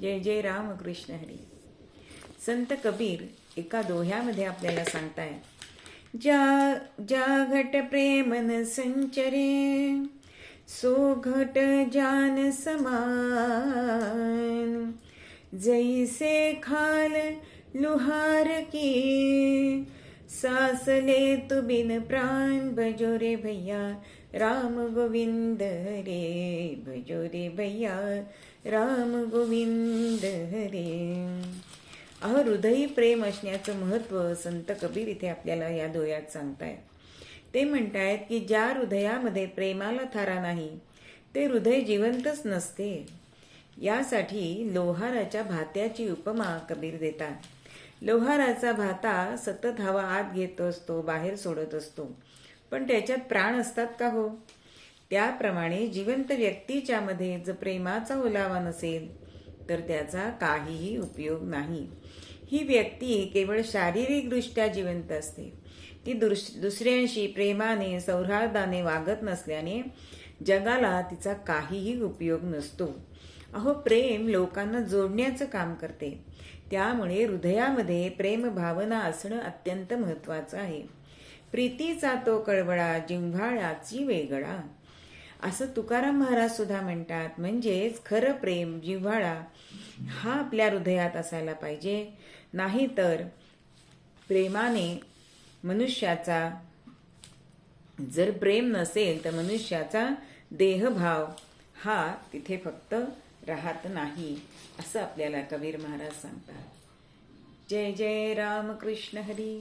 जय जय राम कृष्ण हरी. संत कबीर एका दोह्यामध्ये आपल्याला सांगताय, ज्या ज्या घट प्रेमन संचरे सो घट जान समान. जैसे खाल लुहार की सासले तु बिन प्राण. भजो रे भैया राम गोविंद रे. भजो रे भैया राम गोविंद रे. हृदयी प्रेम असण्याचं महत्त्व संत कबीर इथे आपल्याला या दोह्यात सांगतायत. ते म्हणतायत की ज्या हृदयामध्ये प्रेमाला थारा नाही ते हृदय जिवंतच नसते. यासाठी लोहाराच्या भात्याची उपमा कबीर देतात. लोहाराचा भाता सतत हवा आत घेत असतो, बाहेर सोडत असतो, पण त्याच्यात प्राण असतात का हो? त्याप्रमाणे जिवंत व्यक्तीच्या मध्ये जर प्रेमाचा ओलावा नसेल तर त्याचा काहीही उपयोग नाही. ही व्यक्ती केवळ शारीरिकदृष्ट्या जिवंत असते. ती दुसऱ्यांशी प्रेमाने सौहार्दाने वागत नसल्याने जगाला तिचा काहीही उपयोग नसतो. प्रेम लोकांना जोडण्याचं काम करते. त्यामुळे हृदयामध्ये प्रेम भावना असणं अत्यंत महत्त्वाचं आहे. प्रीतीचा तो कळवळा जिव्हाळ्याची वेगळा, असं तुकाराम महाराज सुद्धा म्हणतात. म्हणजेच खरं प्रेम जिव्हाळा हा आपल्या हृदयात असायला पाहिजे. नाहीतर प्रेमाने मनुष्याचा जर प्रेम नसेल तर मनुष्याचा देहभाव हा तिथे फक्त राहत नाही, असं आपल्याला कबीर महाराज सांगतात. जय जय राम कृष्ण हरी.